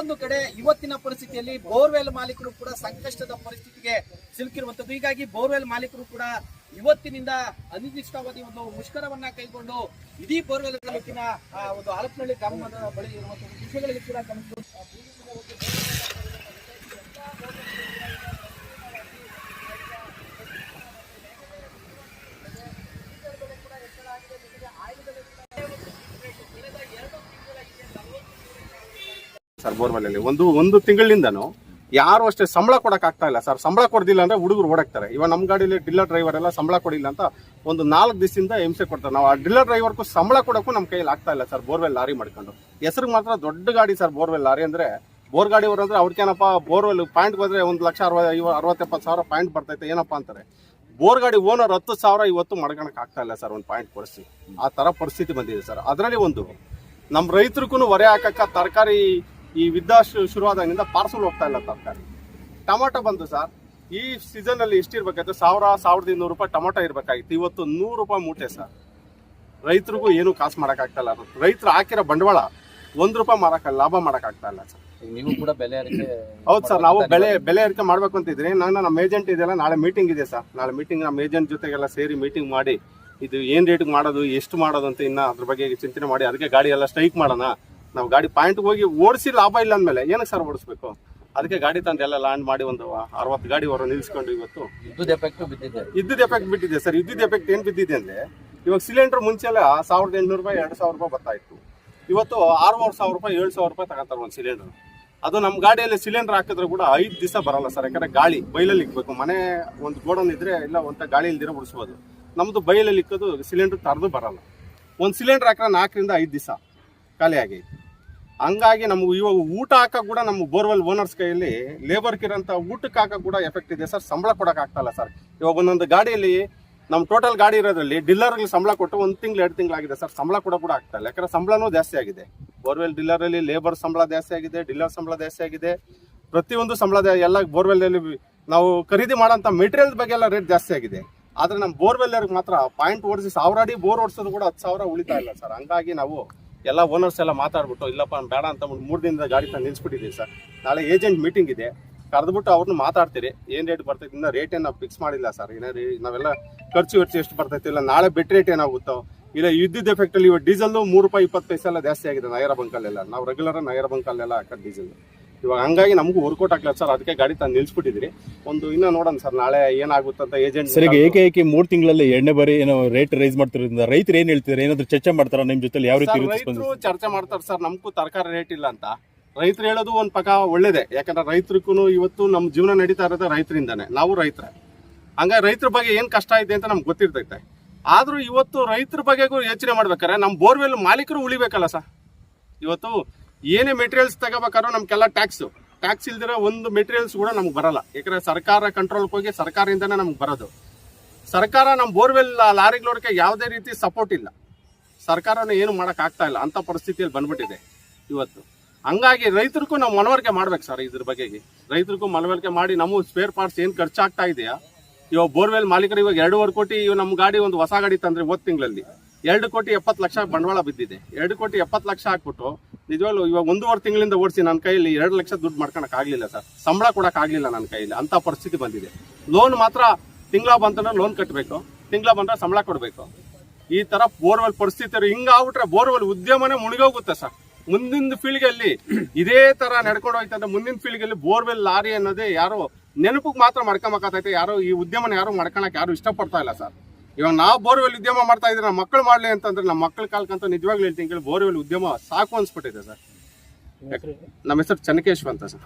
ಮತ್ತೊಂದು ಕಡೆ ಇವತ್ತಿನ ಪರಿಸ್ಥಿತಿಯಲ್ಲಿ ಬೋರ್ವೆಲ್ ಮಾಲೀಕರು ಕೂಡ ಸಂಕಷ್ಟದ ಪರಿಸ್ಥಿತಿಗೆ ಸಿಲುಕಿರುವಂತದ್ದು. ಹೀಗಾಗಿ ಬೋರ್ವೆಲ್ ಮಾಲೀಕರು ಕೂಡ ಇವತ್ತಿನಿಂದ ಅನಿರ್ದಿಷ್ಟಾವಧಿ ಒಂದು ಮುಷ್ಕರವನ್ನ ಕೈಗೊಂಡು ಇಡೀ ಬೋರ್ವೆಲ್ ತಾಲೂಕಿನ ಒಂದು ಹರಪನಹಳ್ಳಿ ಗ್ರಾಮದ ಬಳಿ ಇರುವಂತಹ ವಿಷಯಗಳಿಗೆ ಕೂಡ ಸರ್ ಬೋರ್ವೆಲ್ ಅಲ್ಲಿ ಒಂದು ತಿಂಗಳಿಂದನೂ ಯಾರು ಅಷ್ಟೇ ಸಂಬಳ ಕೊಡಕ್ ಆಗ್ತಾ ಇಲ್ಲ ಸರ್. ಸಂಬಳ ಕೊಡ್ದಿಲ್ಲ ಅಂದ್ರೆ ಹುಡುಗರು ಓಡಾಕ್ತಾರೆ. ಇವಾಗ ನಮ್ಮ ಗಾಡಿಯಲ್ಲಿ ಡಿಲ್ಲರ್ ಡ್ರೈವರ್ ಎಲ್ಲ ಸಂಬಳ ಕೊಡಿಲ್ಲ ಅಂತ ಒಂದು 4 ದಿವಸದಿಂದ ಹಿಂಸೆ ಕೊಡ್ತಾರೆ. ನಾವು ಆ ಡಿಲ್ಲರ್ ಡ್ರೈವರ್ಗೂ ಸಂಬಳ ಕೊಡಕ್ಕೂ ನಮ್ಮ ಕೈಯಲ್ಲಿ ಆಗ್ತಾ ಇಲ್ಲ ಸರ್. ಬೋರ್ವೆಲ್ ಲಾರಿ ಮಾಡ್ಕೊಂಡು ಹೆಸರಿಗೆ ಮಾತ್ರ ದೊಡ್ಡ ಗಾಡಿ ಸರ್. ಬೋರ್ವೆಲ್ ಲಾರಿ ಅಂದ್ರೆ ಬೋರ್ ಗಾಡಿ ಅಂದ್ರೆ ಅವ್ರಿಗೇನಪ್ಪ ಬೋರ್ವೆಲ್ ಪಾಯಿಂಟ್ ಹೋದ್ರೆ 1,60,70,000 ಪಾಯಿಂಟ್ ಬರ್ತೈತೆ ಏನಪ್ಪಾ ಅಂತಾರೆ. ಬೋರ್ ಗಾಡಿ ಓನರ್ 10,000 ಇವತ್ತು ಮಾಡ್ಕೊಳಕ್ ಆಗ್ತಾ ಇಲ್ಲ ಸರ್. ಒಂದು ಪಾಯಿಂಟ್ ಕೊಡಿಸಿ ಆ ತರ ಪರಿಸ್ಥಿತಿ ಬಂದಿದೆ ಸರ್. ಅದರಲ್ಲಿ ಒಂದು ನಮ್ಮ ರೈತರಿಗೂ ಹೊರೆ ಹಾಕಕ್ಕ ತರಕಾರಿ ಈ ವಿದ್ದ ಶುರುವಾದಾಗಿನಿಂದ ಪಾರ್ಸಲ್ ಹೋಗ್ತಾ ಇಲ್ಲ ತರಕಾರಿ. ಟೊಮಾಟೊ ಬಂದು ಸರ್ ಈ ಸೀಸನ್ ಅಲ್ಲಿ ಎಷ್ಟಿರ್ಬೇಕಾಯ್ತು 1,000-1,200 ರೂಪಾಯಿ ಟೊಮಾಟೊ ಇರ್ಬೇಕಾಗಿತ್ತು. ಇವತ್ತು 100 ರೂಪಾಯಿ ಮೂಟೆ ಸರ್. ರೈತರಿಗೂ ಏನು ಕಾಸು ಮಾಡಕ್ ಆಗ್ತಾ ಇಲ್ಲ. ರೈತರು ಹಾಕಿರೋ ಬಂಡವಾಳ 1 ರೂಪಾಯಿ ಮಾರಕ ಲಾಭ ಮಾಡಕ್ ಆಗ್ತಾ ಇಲ್ಲ ಸರ್. ನೀವು ಕೂಡ ಬೆಲೆ ಏರಿಕೆ ಹೌದು ಸರ್. ನಾವು ಬೆಲೆ ಏರಿಕೆ ಮಾಡ್ಬೇಕು ಅಂತಿದ್ರಿ. ನಮ್ಮ ಏಜೆಂಟ್ ಇದೆಲ್ಲ ನಾಳೆ ಮೀಟಿಂಗ್ ಇದೆ ಸರ್. ನಾಳೆ ಮೀಟಿಂಗ್ ನಮ್ಮ ಏಜೆಂಟ್ ಜೊತೆಗೆಲ್ಲ ಸೇರಿ ಮೀಟಿಂಗ್ ಮಾಡಿ ಇದು ಏನ್ ರೇಟ್ ಮಾಡೋದು ಎಷ್ಟು ಮಾಡೋದು ಅಂತ ಇನ್ನ ಅದ್ರ ಬಗ್ಗೆ ಚಿಂತನೆ ಮಾಡಿ ಅದಕ್ಕೆ ಗಾಡಿ ಎಲ್ಲ ಸ್ಟ್ರೈಕ್ ಮಾಡೋಣ. ನಾವು ಗಾಡಿ ಪಾಯಿಂಟ್ ಹೋಗಿ ಓಡಿಸಿ ಲಾಭ ಇಲ್ಲ ಅಂದ್ಮೇಲೆ ಏನಕ್ಕೆ ಸರ್ ಓಡಿಸ್ಬೇಕು? ಅದಕ್ಕೆ ಗಾಡಿ ತಂದು ಎಲ್ಲ ಲ್ಯಾಂಡ್ ಮಾಡಿ ಒಂದು 60 ಗಾಡಿ ಹೊರ ನಿಲ್ಸ್ಕೊಂಡು ಇವತ್ತು ಇದ್ದುದ ಎಫೆಕ್ಟ್ ಬಿಟ್ಟಿದೆ ಸರ್. ಇದ್ದಿದ್ದ ಎಫೆಕ್ಟ್ ಏನ್ ಬಿದ್ದಿದೆ ಅಂದ್ರೆ ಇವಾಗ ಸಿಲಿಂಡರ್ ಮುಂಚೆಲ್ಲ 1,800 ರೂಪಾಯಿ 2,000 ರೂಪಾಯಿ ಬರ್ತಾ ಇತ್ತು. ಇವತ್ತು 6,500 ರೂಪಾಯಿ 7,000 ರೂಪಾಯಿ ತಗೋತಾರೆ ಒಂದು ಸಿಲಿಂಡರ್. ಅದು ನಮ್ಮ ಗಾಡಿಯಲ್ಲಿ ಸಿಲಿಂಡರ್ ಹಾಕಿದ್ರೆ ಕೂಡ 5 ದಿವಸ ಬರಲ್ಲ ಸರ್. ಯಾಕಂದ್ರೆ ಗಾಳಿ ಬೈಲಲ್ಲಿ ಇಕ್ಬೇಕು. ಮನೆ ಒಂದು ಗೋಡನ್ ಇದ್ರೆ ಇಲ್ಲ ಒಂಥ ಗಾಳಿ ಇಲ್ದಿರ ಬಿಡಿಸ್ಬೋದು. ನಮ್ದು ಬೈಲಲ್ಲಿ ಇಕ್ಕೋದು ಸಿಲಿಂಡರ್ ತರದು ಬರಲ್ಲ. ಒಂದು ಸಿಲಿಂಡರ್ ಹಾಕಿದ್ರೆ 4 ರಿಂದ 5 ದಿವಸ ಖಾಲಿ ಆಗೈತಿ. ಹಂಗಾಗಿ ನಮ್ಗೆ ಇವಾಗ ಊಟ ಹಾಕಕ್ ಕೂಡ ನಮ್ಮ ಬೋರ್ವೆಲ್ ಓನರ್ಸ್ ಕೈಯಲ್ಲಿ ಲೇಬರ್ಗೆ ಇರೋಂಥ ಊಟಕ್ಕೆ ಹಾಕಕ್ ಕೂಡ ಎಫೆಕ್ಟ್ ಇದೆ ಸರ್. ಸಂಬಳ ಕೊಡಕ್ ಆಗ್ತಾ ಇಲ್ಲ ಸರ್. ಇವಾಗ ಒಂದೊಂದು ಗಾಡಿಯಲ್ಲಿ ನಮ್ಮ ಟೋಟಲ್ ಗಾಡಿ ಇರೋದ್ರಲ್ಲಿ ಡೀಲರ್ಗೆ ಸಂಬಳ ಕೊಟ್ಟು 1 ತಿಂಗಳು 2 ತಿಂಗಳಾಗಿದೆ ಸರ್. ಸಂಬಳ ಕೂಡ ಆಗ್ತಾ ಇಲ್ಲ. ಯಾಕಂದ್ರೆ ಸಂಬಳನೂ ಜಾಸ್ತಿ ಆಗಿದೆ. ಬೋರ್ವೆಲ್ ಡೀಲರ್ ಅಲ್ಲಿ ಲೇಬರ್ ಸಂಬಳ ಜಾಸ್ತಿ ಆಗಿದೆ, ಡೀಲರ್ ಸಂಬಳ ಜಾಸ್ತಿ ಆಗಿದೆ. ಪ್ರತಿಯೊಂದು ಸಂಬಳ ಎಲ್ಲ ಬೋರ್ವೆಲ್ ಅಲ್ಲಿ ನಾವು ಖರೀದಿ ಮಾಡೋಂಥ ಮೆಟೀರಿಯಲ್ ಬಗ್ಗೆ ಎಲ್ಲ ರೇಟ್ ಜಾಸ್ತಿ ಆಗಿದೆ. ಆದ್ರೆ ನಮ್ಮ ಬೋರ್ವೆಲ್ ಮಾತ್ರ ಪಾಯಿಂಟ್ ಓಡಿಸಿ 1000 ಅಡಿ ಬೋರ್ ಓಡಿಸೋದು ಕೂಡ 10,000 ಉಳಿತಾ ಇಲ್ಲ ಸರ್. ಹಂಗಾಗಿ ನಾವು ಎಲ್ಲ ಓನರ್ಸ್ ಎಲ್ಲ ಮಾತಾಡ್ಬಿಟ್ಟು ಇಲ್ಲಪ್ಪ ಬೇಡ ಅಂತ 3 ದಿನದ ಗಾಡಿ ತಂದು ನಿಲ್ಸ್ಬಿಟ್ಟಿದ್ದೀವಿ ಸರ್. ನಾಳೆ ಏಜೆಂಟ್ ಮೀಟಿಂಗ್ ಇದೆ, ಕರೆದ್ಬಿಟ್ಟು ಅವ್ರನ್ನ ಮಾತಾಡ್ತೀರಿ. ಏನ್ ರೇಟ್ ಬರ್ತೈತಿ ಇನ್ನ ರೇಟ್ ಏನು ಫಿಕ್ಸ್ ಮಾಡಿಲ್ಲ ಸರ್. ನಾವೆಲ್ಲ ಖರ್ಚು ಎಷ್ಟು ಬರ್ತೈತಿ ಇಲ್ಲ ನಾಳೆ ಬೆಟ್ ರೇಟ್ ಏನಾಗುತ್ತೋ ಇಲ್ಲ ಇದ್ದಿದ್ದ ಎಫೆಕ್ಟ್ ಅಲ್ಲಿ ಇವಾಗ ಡೀಸೆಲ್ 3 ರೂಪಾಯಿ 20 ಪೈಸೆ ಎಲ್ಲ ಜಾಸ್ತಿ ಆಗಿದೆ ನಗರ ಬಂಕಲ್ಲೆಲ್ಲ. ನಾವು ರೆಗ್ಯುಲರ್ ನಗರ ಬಂಕಲ್ಲೆಲ್ಲ ಹಾಕೋದು ಡೀಸೆಲ್. ಇವಾಗ ಹಂಗಾಗಿ ನಮಗೂ ವರ್ಕೌಟ್ ಆಗ್ಲಿಲ್ಲ ಸರ್. ಅದಕ್ಕೆ ಗಾಡಿ ತಂದು ನಿಲ್ಸ್ಬಿಟ್ಟಿದ್ರಿ. ಇನ್ನ ನೋಡೋಣ ಸರ್ ನಾಳೆ ಏನಾಗುತ್ತಂತ ಏಜೆಂಟ್ ಸರ್. ಏಕೈಕಿ 3 ತಿಂಗಳಲ್ಲಿ 2ನೇ ಬಾರಿ ಏನೋ ರೇಟ್ ರೈಸ್ ಮಾಡ್ತಿರೋದ್ರಿಂದ ರೈತರು ಏನ್ ಹೇಳ್ತಿದ್ದಾರೆ? ಏನಾದ್ರು ಚರ್ಚೆ ಮಾಡ್ತಾರ ನಿಮ್ ಜೊತೆ? ಯಾವ ರೀತಿ ರೈತರು ಚರ್ಚೆ ಮಾಡ್ತಾರೆ ಸರ್. ನಮಗೂ ತರಕಾರಿ ರೇಟ್ ಇಲ್ಲ ಅಂತ ರೈತರು ಹೇಳೋದು ಒಂದ್ ಪಕ್ಕ ಒಳ್ಳೇದೇ. ಯಾಕಂದ್ರೆ ರೈತರಿಗೂ ಇವತ್ತು ನಮ್ಮ ಜೀವನ ನಡೀತಾ ಇರೋದು ರೈತರಿಂದಾನೆ. ನಾವು ರೈತರೇ. ಹಂಗಾಗಿ ರೈತರ ಬಗ್ಗೆ ಏನ್ ಕಷ್ಟ ಇದೆ ಅಂತ ನಮ್ಗೆ ಗೊತ್ತಿರ್ತೈತೆ. ಆದ್ರೂ ಇವತ್ತು ರೈತರ ಬಗ್ಗೆಗೂ ಯೋಚನೆ ಮಾಡ್ಬೇಕಾರೆ ನಮ್ಮ ಬೋರ್ವೆಲ್ ಮಾಲೀಕರು ಉಳಿಬೇಕಲ್ಲ ಸರ್. ಇವತ್ತು ಏನೇ ಮೆಟೀರಿಯಲ್ಸ್ ತಗೋಬೇಕಾದ್ರೂ ನಮ್ಗೆಲ್ಲ ಟ್ಯಾಕ್ಸ್ ಇಲ್ದಿರೋ ಒಂದು ಮೆಟೀರಿಯಲ್ಸ್ ಕೂಡ ನಮ್ಗೆ ಬರಲ್ಲ. ಯಾಕಂದ್ರೆ ಸರ್ಕಾರ ಕಂಟ್ರೋಲ್ಗೆ ಹೋಗಿ ಸರ್ಕಾರದಿಂದನೇ ನಮ್ಗೆ ಬರೋದು. ಸರ್ಕಾರ ನಮ್ಮ ಬೋರ್ವೆಲ್ ಲಾರಿಗಳವ್ರಿಗೆ ಯಾವುದೇ ರೀತಿ ಸಪೋರ್ಟ್ ಇಲ್ಲ. ಸರ್ಕಾರನ ಏನು ಮಾಡಕ್ ಆಗ್ತಾ ಇಲ್ಲ ಅಂತ ಪರಿಸ್ಥಿತಿಯಲ್ಲಿ ಬಂದ್ಬಿಟ್ಟಿದೆ ಇವತ್ತು. ಹಂಗಾಗಿ ರೈತರಿಗೂ ನಾವು ಮನವರಿಕೆ ಮಾಡ್ಬೇಕು ಸರ್. ಇದ್ರ ಬಗೆಗೆ ರೈತರಿಗೂ ಮನವರಿಕೆ ಮಾಡಿ ನಮ್ಮ ಸ್ಪೇರ್ ಪಾರ್ಟ್ಸ್ ಏನು ಖರ್ಚಾಗ್ತಾ ಇದೆಯಾ. ಇವಾಗ ಬೋರ್ವೆಲ್ ಮಾಲೀಕರು ಇವಾಗ 2.5 ಕೋಟಿ ನಮ್ಮ ಗಾಡಿ ಒಂದು ಹೊಸ ಗಾಡಿ ತಂದ್ರೆ 1 ತಿಂಗಳಲ್ಲಿ 2,70,00,000 ಬಂಡವಾಳ ಬಿದ್ದಿದೆ. 2,70,00,000 ಹಾಕ್ಬಿಟ್ಟು ನಿಜವಾಗ್ಲೂ ಇವಾಗ 1.5 ತಿಂಗಳಿಂದ ಓಡಿಸಿ ನನ್ನ ಕೈಯಲ್ಲಿ 2 ಲಕ್ಷ ದುಡ್ಡು ಮಾಡ್ಕೊಳಕ್ ಆಗ್ಲಿಲ್ಲ ಸರ್. ಸಂಬಳ ಕೊಡಕ್ ಆಗ್ಲಿಲ್ಲ ನನ್ನ ಕೈಯಲ್ಲಿ. ಅಂತ ಪರಿಸ್ಥಿತಿ ಬಂದಿದೆ. ಲೋನ್ ಮಾತ್ರ ತಿಂಗಳ ಬಂತಂದ್ರೆ ಲೋನ್ ಕಟ್ಟಬೇಕು, ತಿಂಗಳ ಬಂದ್ರೆ ಸಂಬಳ ಕೊಡಬೇಕು. ಈ ತರ ಬೋರ್ವೆಲ್ ಪರಿಸ್ಥಿತಿ ಹಿಂಗಾಗ್ಬಿಟ್ರೆ ಬೋರ್ವೆಲ್ ಉದ್ಯಮನೇ ಮುಳುಗೋಗುತ್ತೆ ಸರ್. ಮುಂದಿನ ಫೀಲ್ಡ್ಗೆ ಇದೇ ತರ ನಡ್ಕೊಂಡು ಹೋಯ್ತಂದ್ರೆ ಮುಂದಿನ ಫೀಲ್ಡ್ಗೆ ಬೋರ್ವೆಲ್ ಲಾರಿ ಅನ್ನೋದೇ ಯಾರು ನೆನಪಿಗೆ ಮಾತ್ರ ಮಾಡ್ಕೊಂಬಕತ್ತೈತೆ. ಯಾರು ಈ ಉದ್ಯಮನ ಯಾರು ಮಾಡ್ಕೊಳಕ್ ಯಾರು ಇಷ್ಟಪಡ್ತಾ ಇಲ್ಲ ಸರ್. ಇವಾಗ ನಾವು ಬೋರ್ವೆಲ್ ಉದ್ಯಮ ಮಾಡ್ತಾ ಇದ್ರೆ ನಮ್ಮ ಮಕ್ಕಳು ಮಾಡ್ಲಿ ಅಂತಂದ್ರೆ ನಮ್ಮ ಮಕ್ಕಳ ಕಾಲಕ್ಕಂತ ನಿಜವಾಗ್ಲೂ ಹೇಳ್ತೀನಿ ಬೋರ್ವೆಲ್ ಉದ್ಯಮ ಸಾಕು ಅನ್ಸ್ಬಿಟ್ಟಿದೆ ಸರ್. ನಮ್ಮ ಹೆಸರು ಚನ್ನಕೇಶ್ವ ಅಂತ ಸರ್.